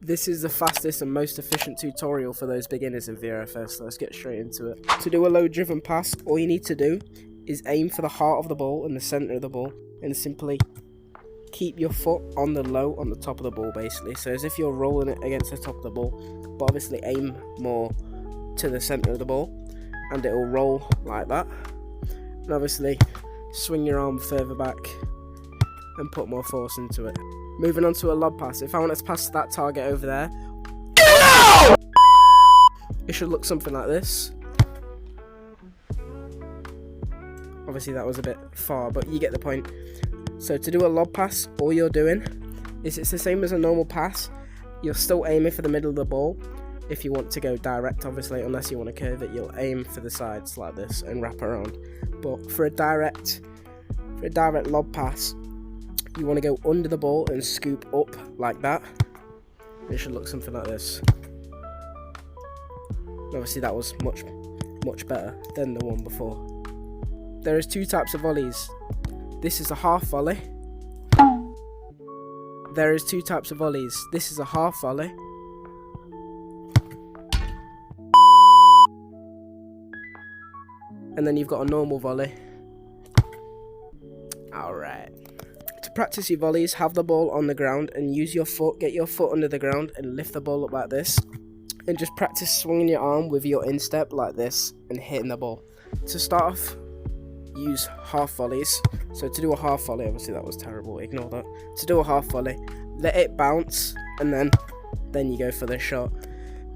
This is the fastest and most efficient tutorial for those beginners in VRFS, so let's get straight into it. To do a low driven pass, all you need to do is aim for the heart of the ball and the centre of the ball, and simply keep your foot on the low on the top of the ball basically. So as if you're rolling it against the top of the ball, but obviously aim more to the centre of the ball and it will roll like that. And obviously swing your arm further back and put more force into it. Moving on to a lob pass, if I want to pass that target over there, it should look something like this. Obviously that was a bit far, but you get the point. So to do a lob pass, all you're doing is it's the same as a normal pass. You're still aiming for the middle of the ball. If you want to go direct, obviously, unless you want to curve it, you'll aim for the sides like this and wrap around. But for a direct lob pass, you want to go under the ball and scoop up like that. It should look something like this. Obviously that was much better than the one before. There is two types of volleys. This is a half volley. There is two types of volleys. This is a half volley. And then you've got a normal volley. Alright. To practice your volleys, have the ball on the ground and use your foot, get your foot under the ground and lift the ball up like this. And just practice swinging your arm with your instep like this and hitting the ball. To start off, use half volleys. So to do a half volley, obviously that was terrible, ignore that. To do a half volley, let it bounce and then you go for the shot.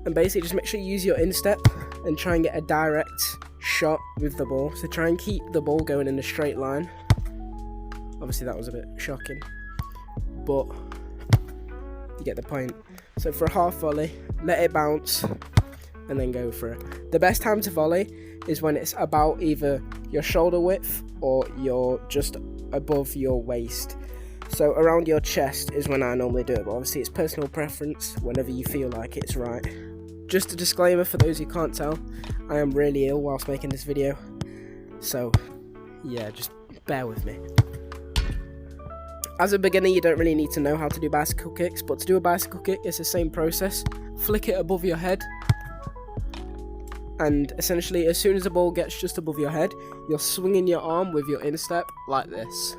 And basically just make sure you use your instep and try and get a direct shot with the ball. So try and keep the ball going in a straight line. Obviously that was a bit shocking, but you get the point. So for a half volley, let it bounce and then go for it. The best time to volley is when it's about either your shoulder width or you're just above your waist. So around your chest is when I normally do it, but obviously it's personal preference, whenever you feel like it's right. Just a disclaimer for those who can't tell, I am really ill whilst making this video, so yeah, just bear with me. As a beginner, you don't really need to know how to do bicycle kicks, but to do a bicycle kick, it's the same process. Flick it above your head, and essentially as soon as the ball gets just above your head, you're swinging your arm with your instep like this.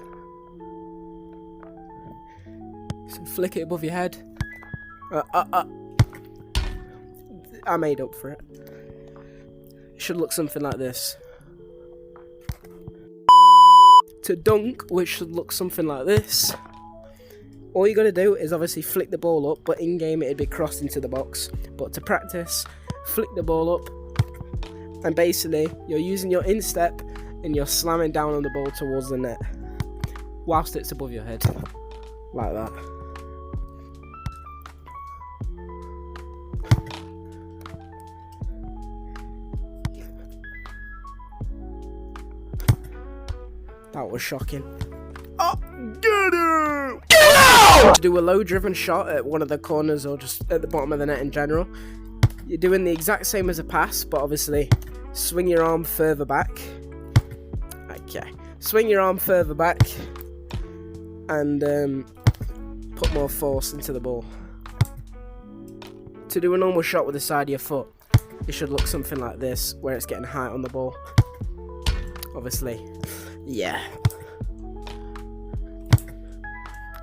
So flick it above your head. I made up for it. It should look something like this. To dunk, which should look something like this. All you gotta do is obviously flick the ball up, but in game it'd be crossed into the box. But to practice, flick the ball up, and basically you're using your instep and you're slamming down on the ball towards the net whilst it's above your head, like that. That was shocking. Oh, get it! Get out! To do a low driven shot at one of the corners or just at the bottom of the net in general, you're doing the exact same as a pass, but obviously swing your arm further back. Okay. Swing your arm further back and put more force into the ball. To do a normal shot with the side of your foot, it should look something like this, where it's getting height on the ball. Obviously. Yeah.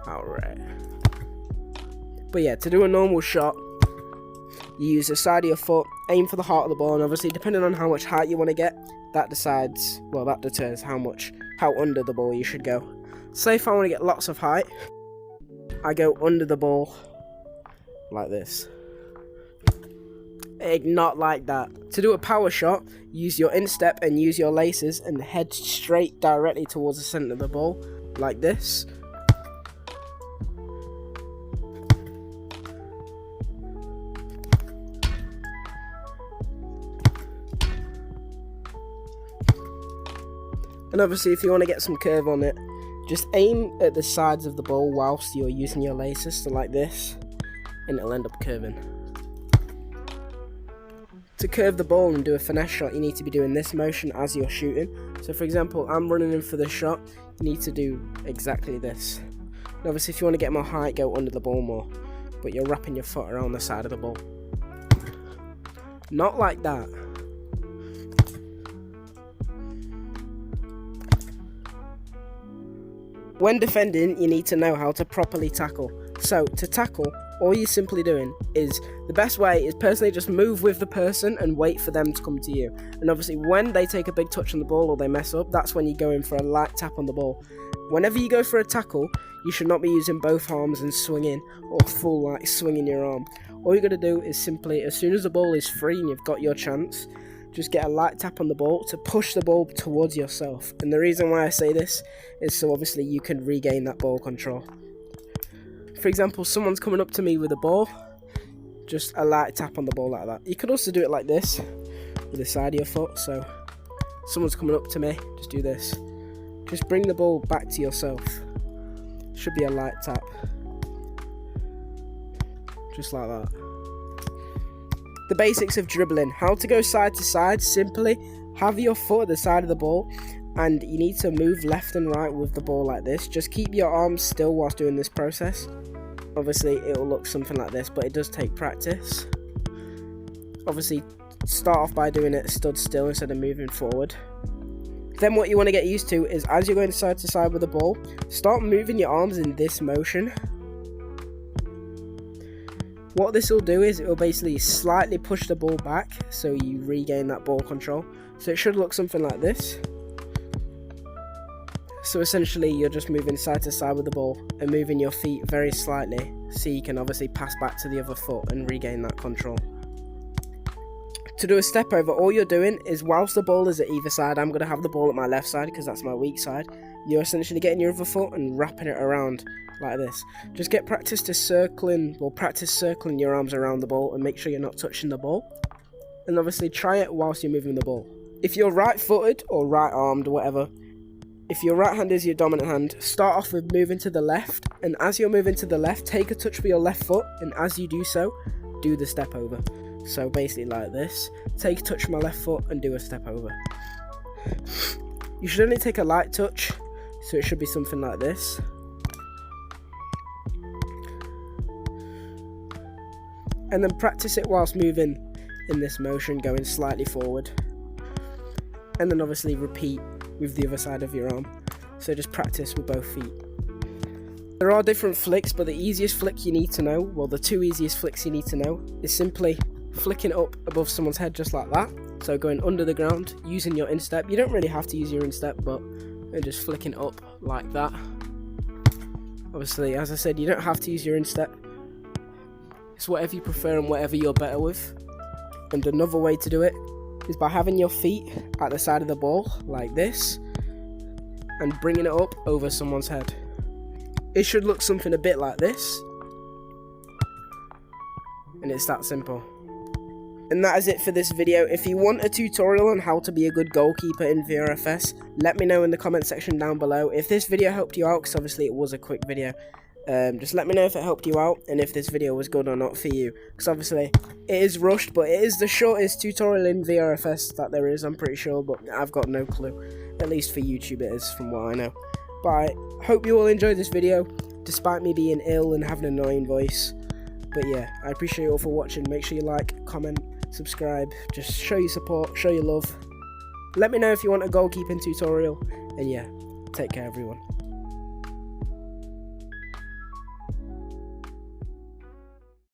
Alright. But yeah, to do a normal shot, you use the side of your foot, aim for the heart of the ball, and obviously depending on how much height you want to get, that deters how under the ball you should go. Say if I want to get lots of height, I go under the ball like this. Not like that. To do a power shot, use your instep and use your laces and head straight directly towards the centre of the ball, like this. And obviously if you want to get some curve on it, just aim at the sides of the ball whilst you're using your laces, so like this, and it'll end up curving. To curve the ball and do a finesse shot, you need to be doing this motion as you're shooting. So for example, I'm running in for the shot, you need to do exactly this. And obviously if you want to get more height, go under the ball more. but you're wrapping your foot around the side of the ball. Not like that. When defending, you need to know how to properly tackle. So to tackle, all you're simply doing is, the best way is personally just move with the person and wait for them to come to you. And obviously when they take a big touch on the ball or they mess up, that's when you go in for a light tap on the ball. Whenever you go for a tackle, you should not be using both arms and swinging, or full like swinging your arm. All you got to do is simply, as soon as the ball is free and you've got your chance, just get a light tap on the ball to push the ball towards yourself. And the reason why I say this is so obviously you can regain that ball control. For example, someone's coming up to me with a ball, just a light tap on the ball like that. You could also do it like this, with the side of your foot. So someone's coming up to me, just do this. Just bring the ball back to yourself. Should be a light tap. Just like that. The basics of dribbling. How to go side to side. Simply have your foot at the side of the ball, and you need to move left and right with the ball like this. Just keep your arms still whilst doing this process. Obviously it will look something like this, but it does take practice. Obviously start off by doing it stood still instead of moving forward. Then what you want to get used to is, as you're going side to side with the ball, start moving your arms in this motion. What this will do is it will basically slightly push the ball back so you regain that ball control. So it should look something like this. So essentially you're just moving side to side with the ball and moving your feet very slightly so you can obviously pass back to the other foot and regain that control. To do a step over, all you're doing is, whilst the ball is at either side, I'm going to have the ball at my left side because that's my weak side. You're essentially getting your other foot and wrapping it around like this. Just get practice circling your arms around the ball and make sure you're not touching the ball. And obviously try it whilst you're moving the ball. If you're right footed or right armed or whatever, if your right hand is your dominant hand, start off with moving to the left, and as you're moving to the left, take a touch with your left foot, and as you do so, do the step over. So basically like this, take a touch with my left foot and do a step over. You should only take a light touch, so it should be something like this. And then practice it whilst moving in this motion, going slightly forward. And then obviously repeat with the other side of your arm. So just practice with both feet. There are different flicks, but the easiest flick you need to know, well, the two easiest flicks you need to know, is simply flicking up above someone's head just like that. So going under the ground, using your instep. You don't really have to use your instep, but just flicking up like that. Obviously, as I said, you don't have to use your instep. It's whatever you prefer and whatever you're better with. And another way to do it is by having your feet at the side of the ball like this and bringing it up over someone's head. It should look something a bit like this, and it's that simple. And that is it for this video. If you want a tutorial on how to be a good goalkeeper in VRFS, let me know in the comment section down below. If this video helped you out, because obviously it was a quick video, just let me know if it helped you out and if this video was good or not for you, because obviously it is rushed, but it is the shortest tutorial in VRFS that there is, I'm pretty sure, but I've got no clue. At least for YouTube it is, from what I know. But I hope you all enjoyed this video, despite me being ill and having an annoying voice. But yeah, I appreciate you all for watching. Make sure you like, comment, subscribe, just show your support, show your love. Let me know if you want a goalkeeping tutorial, and yeah, take care everyone.